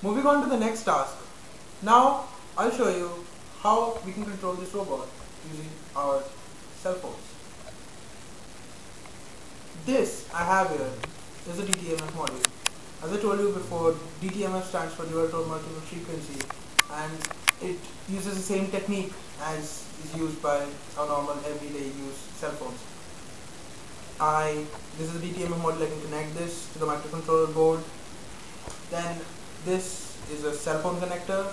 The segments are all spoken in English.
Moving on to the next task. Now I'll show you how we can control this robot using our cell phones. This I have here is a DTMF module. As I told you before, DTMF stands for dual tone multiple frequency, and it uses the same technique as is used by our normal everyday use cell phones. This is a DTMF module. I can connect this to the microcontroller board. Then this is a cell phone connector.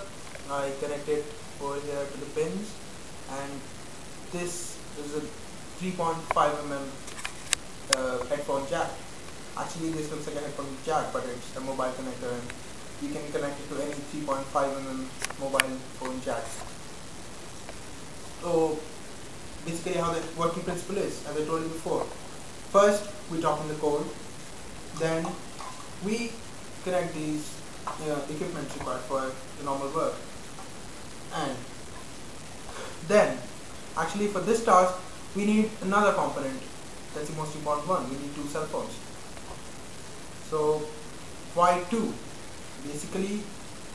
I connect it over here to the pins, and this is a 3.5 mm headphone jack. Actually, this looks like a headphone jack, but it's a mobile connector, and you can connect it to any 3.5 mm mobile phone jack. So basically, how the working principle is, as I told you before. First, we drop in the code, then we connect these equipment required for the normal work, and then actually for this task we need another component. That's the most important one. We need two cell phones. So why two? Basically,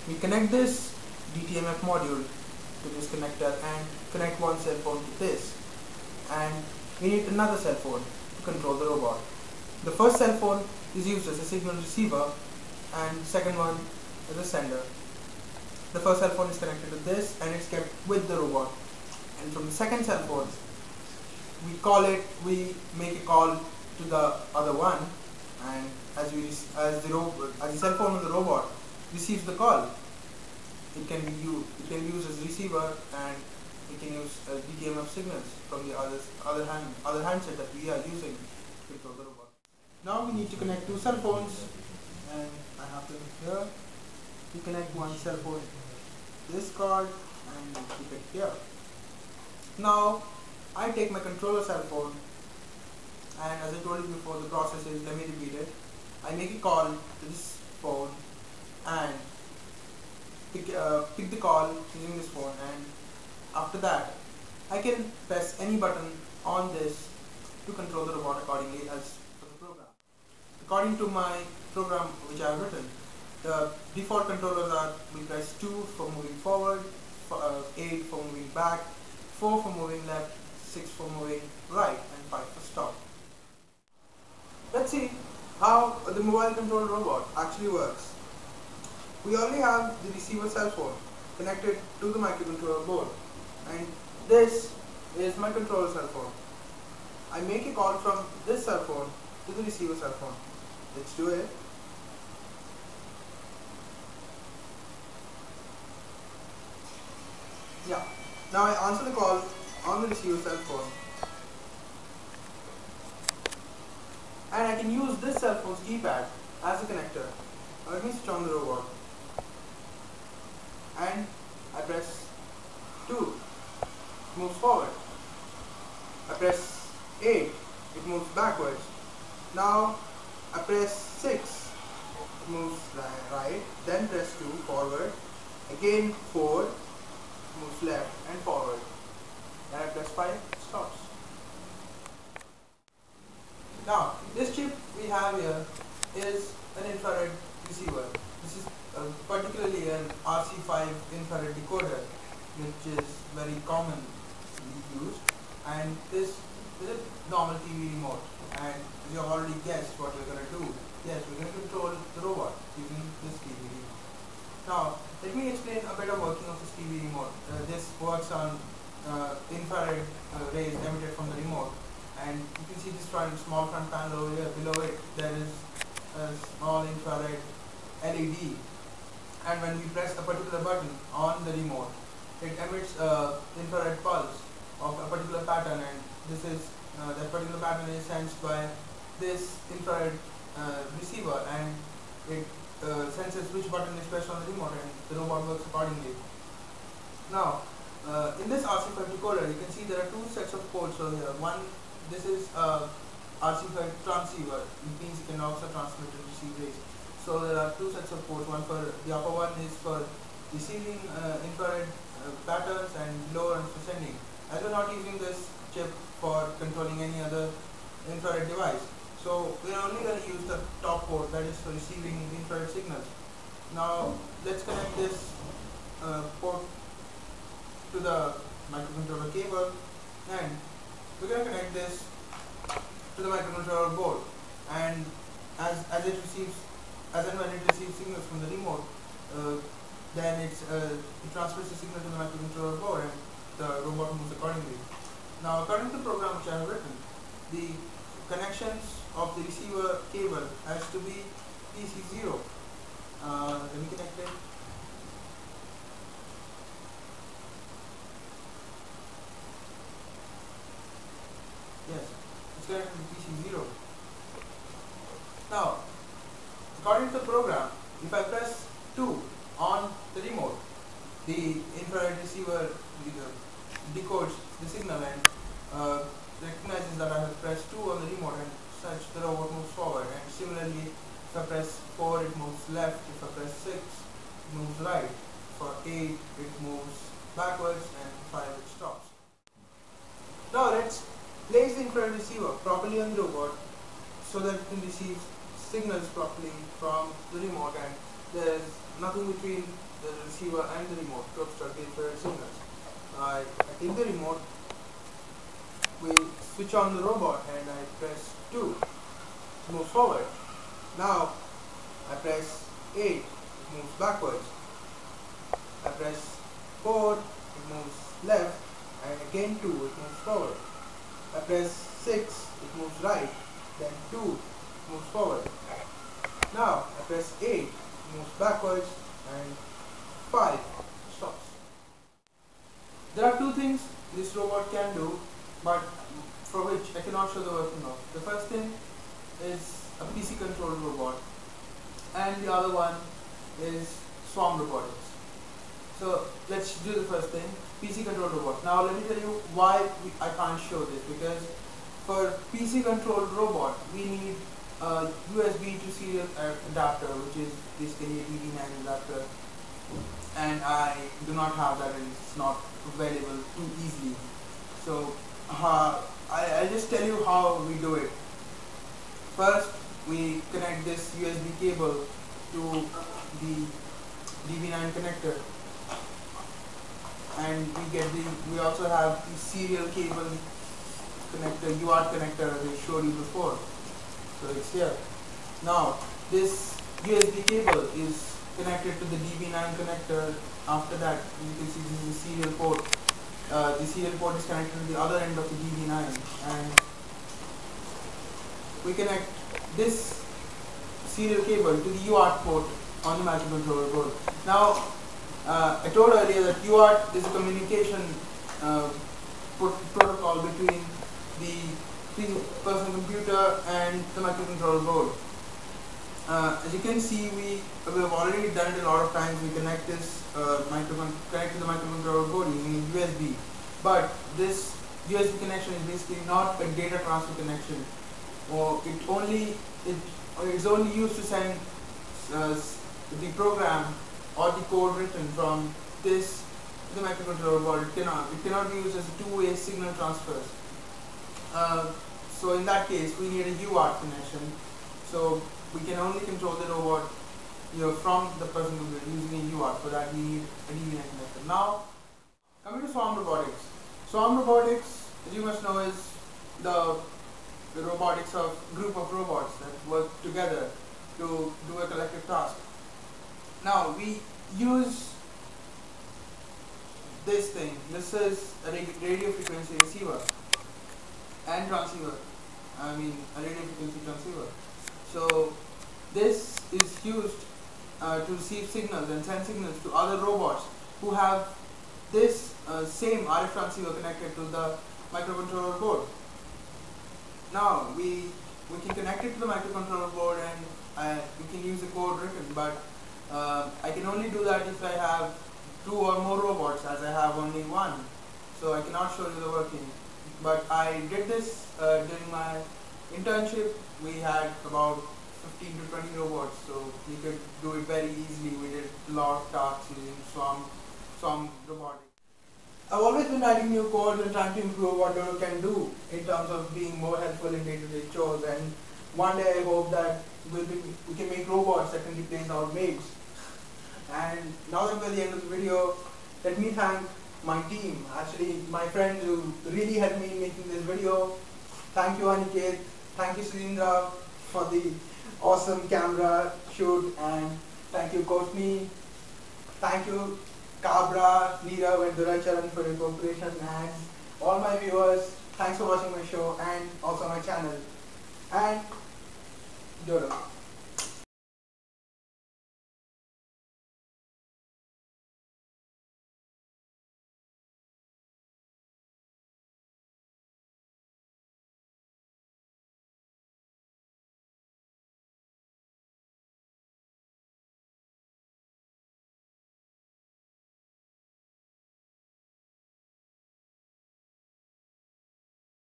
we connect this DTMF module to this connector and connect one cell phone to this, and we need another cell phone to control the robot. The first cell phone is used as a signal receiver, and the second one is a sender. The first cell phone is connected to this, and it's kept with the robot. And from the second cell phone, we make a call to the other one, and as the cell phone of the robot receives the call, it can be used as receiver, and it can use DTMF signals from the other handset that we are using to control the robot. Now we need to connect two cell phones, and I have them here. We connect one cell phone to this card and keep it here. Now I take my controller cell phone, and as I told you before, the process is, let me repeat it. I make a call to this phone and pick the call using this phone, and after that I can press any button on this to control the robot accordingly as per the program. According to my program which I have written, the default controllers are: we press 2 for moving forward, 8 for moving back, 4 for moving left, 6 for moving right, and 5 for stop. Let's see how the mobile controlled robot actually works. We already have the receiver cell phone connected to the microcontroller board, and this is my controller cell phone. I make a call from this cell phone to the receiver cell phone. Let's do it. Yeah. Now I answer the call on the receiver cell phone, and I can use this cell phone's keypad as a connector. Now let me switch on the robot, and I press 2, it moves forward. I press 8, it moves backwards. Now I press 6, it moves right, then press 2, forward, again 4, moves left and forward, then I press 5, it stops. Now this chip we have here is an infrared receiver. This is particularly an RC5 infrared decoder, which is very commonly used, and this is a normal TV remote, and you have already guessed what we're going to do. Yes, we're going to control the robot using this TV remote. Now let me explain a bit of working of this TV remote. This works on infrared rays emitted from the remote, and you can see this small front panel over here. Below it there is a small infrared LED, and when we press a particular button on the remote, it emits infrared pulse of a particular pattern, and this is that particular pattern is sensed by this infrared receiver, and it senses which button is pressed on the remote, and the robot works accordingly. Now in this RC5 decoder, you can see there are two sets of ports over here. One, this is RC5 transceiver. It means it can also transmit and receive rays. So there are two sets of ports. One for the upper one is for receiving infrared patterns, and lower ones for sending. As we're not using this chip for controlling any other infrared device, so we're only going to use the top port, that is for receiving infrared signals. Now let's connect this port to the microcontroller cable, and we're going to connect this to the microcontroller board. And as it receives, as and when it receives signals from the remote, then it transfers the signal to the microcontroller board, and the robot moves accordingly. Now, according to the program which I have written, the connections of the receiver cable has to be PC0. Let me connect it. Yes, it's connected to PC0. Now, according to the program, if I press 2 on the remote, the infrared receiver decodes the signal and recognizes that I have pressed 2 on the remote, and such the robot moves forward. And similarly, if I press 4, it moves left. If I press 6, it moves right. For 8, it moves backwards, and 5, it stops. Now let's place the infrared receiver properly on the robot so that it can receive signals properly from the remote, and there is nothing between the receiver and the remote to obstruct the infrared signals. I take the remote, we switch on the robot, and I press 2 to move forward. Now I press 8, it moves backwards. I press 4, it moves left, and again 2, it moves forward. I press 6, it moves right, then 2, it moves forward. Now I press 8, it moves backwards, and 5, stops. There are two things this robot can do, but for which I cannot show the working of. The first thing is a PC controlled robot, and the other one is swarm robotics. So let's do the first thing, PC controlled robot. Now let me tell you why I can't show this, because for PC controlled robot we need a USB to serial adapter, which is basically a DB9 adapter, and I do not have that, and it's not available too easily. So I'll just tell you how we do it. First, we connect this USB cable to the DB9 connector, and we also have the serial cable connector, UART connector, as I showed you before. So it's here. Now this USB cable is connected to the DB9 connector. After that, you can see this is the serial port. The serial port is connected to the other end of the DB9, and we connect this serial cable to the UART port on the microcontroller board. Now, I told earlier that UART is a communication protocol between the personal computer and the microcontroller board. As you can see, we have already done it a lot of times. We connect this connect to the microcontroller board using USB, but this USB connection is basically not a data transfer connection, or it's only used to send the program or the code written from this to the microcontroller board. It cannot be used as a two-way signal transfers. So in that case, we need a UART connection. So we can only control the robot from the personal computer using a UART. For that, we need a DB9 connector. Now, coming to swarm robotics. Swarm robotics, as you must know, is the robotics of group of robots that work together to do a collective task. Now we use this thing. This is a radio frequency receiver and transceiver. I mean a radio frequency transceiver. So this is used to receive signals and send signals to other robots who have this same RF transceiver connected to the microcontroller board. Now we can connect it to the microcontroller board, and we can use the code written, but I can only do that if I have 2 or more robots, as I have only 1. So I cannot show you the working. But I did this during my internship. We had about 15 to 20 robots, so we could do it very easily. We did a lot of tasks using swarm robotics. I've always been writing new code and trying to improve what Dodo can do in terms of being more helpful in day-to-day chores, and one day I hope that we can make robots that can replace our maids. And now that we're at the end of the video, let me thank my team, actually my friends who really helped me in making this video. Thank you Aniket, thank you Surindra for the awesome camera shoot, and thank you Courtney, thank you Cabra, Neerav and Duracharan for your cooperation, and all my viewers, thanks for watching my show and also my channel. And Dodo.